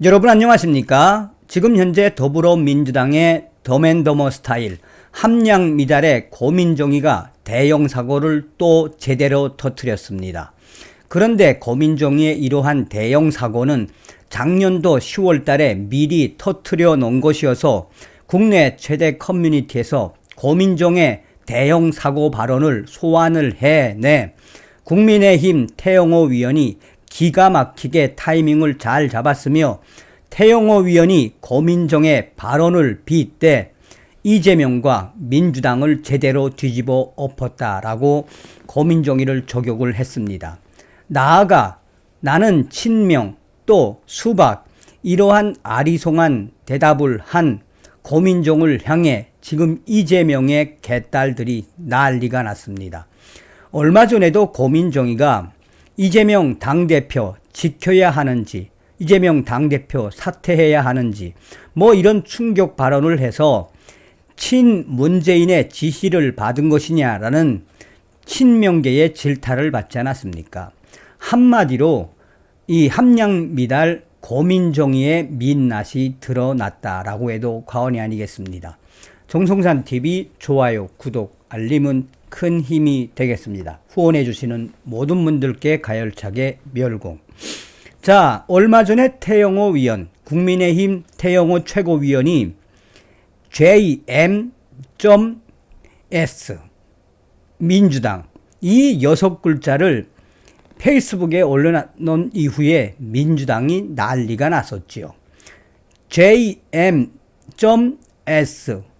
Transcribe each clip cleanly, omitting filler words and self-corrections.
여러분 안녕하십니까? 지금 현재 더불어민주당의 더맨더머 스타일 함량 미달의 고민정의가 대형 사고를 또 제대로 터뜨렸습니다. 그런데 고민정의의 이러한 대형 사고는 작년도 10월 달에 미리 터뜨려 놓은 것이어서 국내 최대 커뮤니티에서 고민정의 대형 사고 발언을 소환을 해내 국민의힘 태영호 위원이 기가 막히게 타이밍을 잘 잡았으며 태영호 위원이 고민정의 발언을 빗대 이재명과 민주당을 제대로 뒤집어 엎었다라고 고민정의를 저격을 했습니다. 나아가 나는 친명 또 수박 이러한 아리송한 대답을 한 고민정을 향해 지금 이재명의 개딸들이 난리가 났습니다. 얼마 전에도 고민정의가 이재명 당대표 지켜야 하는지 이재명 당대표 사퇴해야 하는지 이런 충격 발언을 해서 친문재인의 지시를 받은 것이냐라는 친명계의 질타를 받지 않았습니까? 한마디로 이 함량미달 고민정의의 민낯이 드러났다라고 해도 과언이 아니겠습니다. 정성산TV 좋아요, 구독, 알림은 큰 힘이 되겠습니다. 후원해 주시는 모든 분들께 가열차게 멸공. 자, 얼마 전에 태영호 위원, 국민의힘 태영호 최고위원이 JM.S 민주당 이 6글자를 페이스북에 올려놓은 이후에 민주당이 난리가 났었지요. JM.S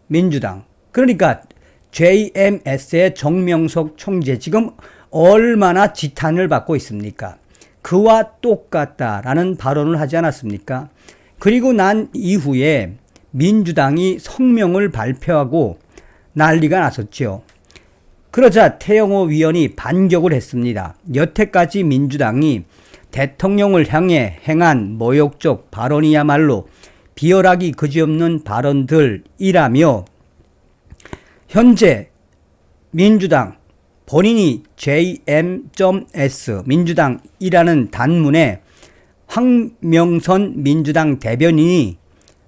민주당. 그러니까 JMS의 정명석 총재 지금 얼마나 지탄을 받고 있습니까? 그와 똑같다라는 발언을 하지 않았습니까? 그리고 난 이후에 민주당이 성명을 발표하고 난리가 났었죠. 그러자 태영호 위원이 반격을 했습니다. 여태까지 민주당이 대통령을 향해 행한 모욕적 발언이야말로 비열하기 그지없는 발언들이라며 현재 민주당 본인이 JM.S 민주당이라는 단문에 황명선 민주당 대변인이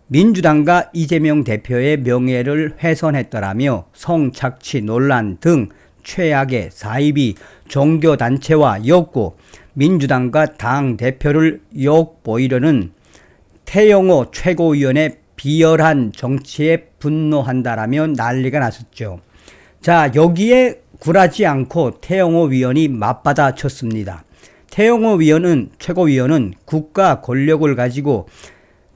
민주당과 이재명 대표의 명예를 훼손했더라며 성착취 논란 등 최악의 사이비 종교단체와 엮고 민주당과 당 대표를 엿보이려는 태영호 최고위원의 비열한 정치에 분노한다라며 난리가 났었죠. 자, 여기에 굴하지 않고 태영호 위원이 맞받아 쳤습니다. 태영호 최고위원은 국가 권력을 가지고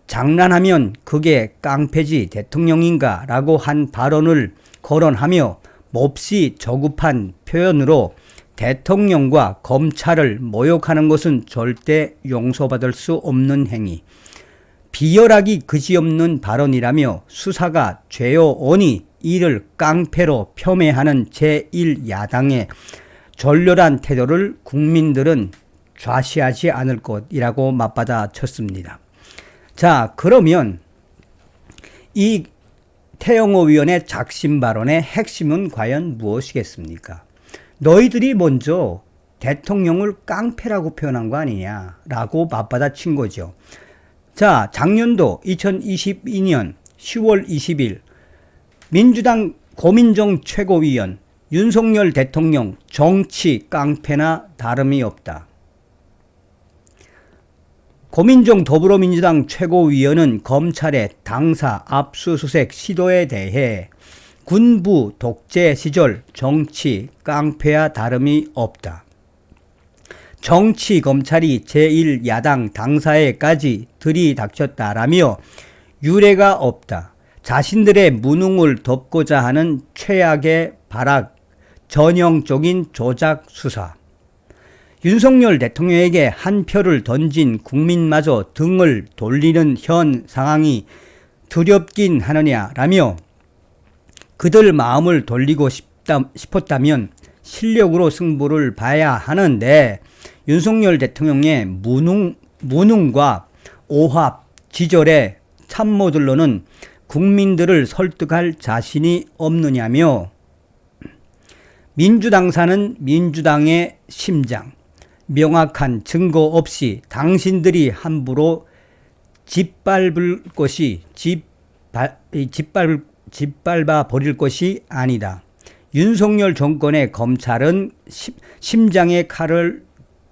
장난하면 그게 깡패지 대통령인가 라고 한 발언을 거론하며 몹시 저급한 표현으로 대통령과 검찰을 모욕하는 것은 절대 용서받을 수 없는 행위. 비열하기 그지없는 발언이라며 수사가 죄요오니 이를 깡패로 폄훼하는 제1야당의 졸렬한 태도를 국민들은 좌시하지 않을 것이라고 맞받아 쳤습니다. 자, 그러면 이 태영호 위원의 작심 발언의 핵심은 과연 무엇이겠습니까? 너희들이 먼저 대통령을 깡패라고 표현한 거 아니냐라고 맞받아 친 거죠. 자, 작년도 2022년 10월 20일 민주당 고민정 최고위원 윤석열 대통령 정치 깡패나 다름이 없다. 고민정 더불어민주당 최고위원은 검찰의 당사 압수수색 시도에 대해 군부 독재 시절 정치 깡패와 다름이 없다. 정치 검찰이 제1야당 당사에까지 들이닥쳤다라며 유례가 없다. 자신들의 무능을 덮고자 하는 최악의 발악, 전형적인 조작 수사. 윤석열 대통령에게 한 표를 던진 국민마저 등을 돌리는 현 상황이 두렵긴 하느냐라며 그들 마음을 돌리고 싶었다면 실력으로 승부를 봐야 하는데 윤석열 대통령의 무능과 오합, 지절의 참모들로는 국민들을 설득할 자신이 없느냐며 민주당사는 민주당의 심장, 명확한 증거 없이 당신들이 함부로 짓밟아 버릴 것이 아니다. 윤석열 정권의 검찰은 심장에 칼을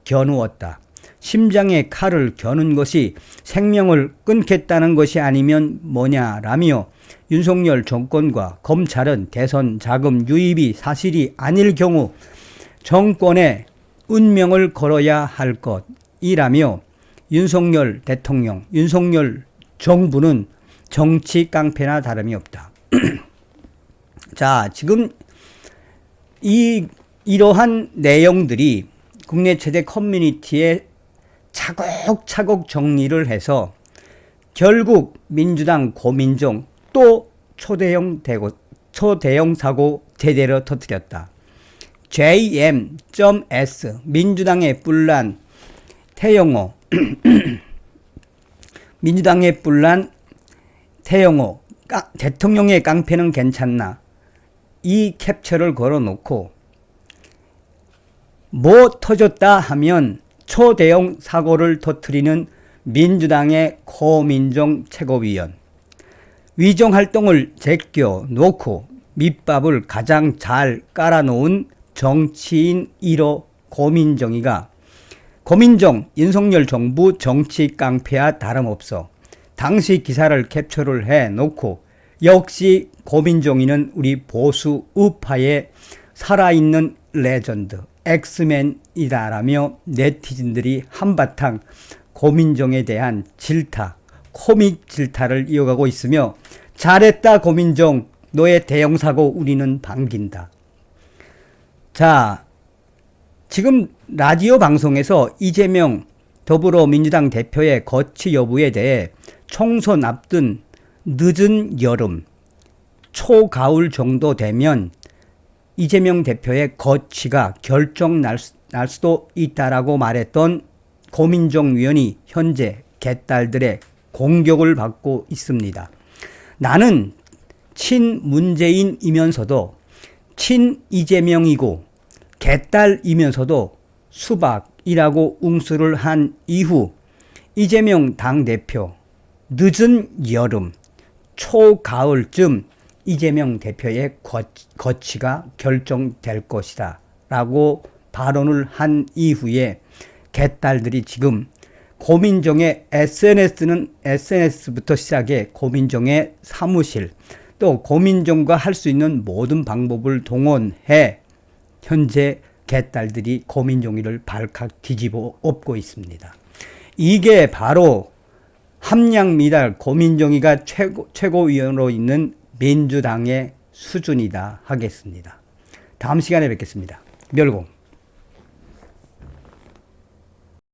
겨누었다. 심장에 칼을 겨눈 것이 생명을 끊겠다는 것이 아니면 뭐냐라며 윤석열 정권과 검찰은 대선 자금 유입이 사실이 아닐 경우 정권의 운명을 걸어야 할 것이라며 윤석열 대통령, 윤석열 정부는 정치 깡패나 다름이 없다. 자, 지금 이러한 내용들이 국내 최대 커뮤니티에 차곡차곡 정리를 해서 결국 민주당 고민정 또 초대형 사고 제대로 터뜨렸다. JM.S 민주당의 뿔난 태영호 민주당의 뿔난 태영호 대통령의 깡패는 괜찮나 이 캡처를 걸어놓고 뭐 터졌다 하면 초대형 사고를 터뜨리는 민주당의 고민정 최고위원 위정활동을 제껴놓고 밑밥을 가장 잘 깔아놓은 정치인 1호 고민정이가 고민정 윤석열 정부 정치 깡패와 다름없어 당시 기사를 캡처를 해놓고 역시 고민정이는 우리 보수 우파의 살아있는 레전드 엑스맨이다라며 네티즌들이 한바탕 고민정에 대한 질타, 코믹 질타를 이어가고 있으며 잘했다 고민정 너의 대형사고 우리는 반긴다. 자, 지금 라디오 방송에서 이재명 더불어민주당 대표의 거취 여부에 대해 총선 앞둔 늦은 여름, 초가을 정도 되면 이재명 대표의 거취가 결정 날 수도 있다라고 말했던 고민정 위원이 현재 개딸들의 공격을 받고 있습니다. 나는 친문재인이면서도 친이재명이고 개딸이면서도 수박이라고 웅수를 한 이후 이재명 당대표 늦은 여름, 초가을쯤 이재명 대표의 거취가 결정될 것이다 라고 발언을 한 이후에 개딸들이 지금 고민정의 SNS는 SNS부터 시작해 고민정의 사무실 또 고민정과 할 수 있는 모든 방법을 동원해 현재 개딸들이 고민정의를 발칵 뒤집어 엎고 있습니다. 이게 바로 함량미달 고민정의가 최고위원으로 있는 민주당의 수준이다 하겠습니다. 다음 시간에 뵙겠습니다. 멸공.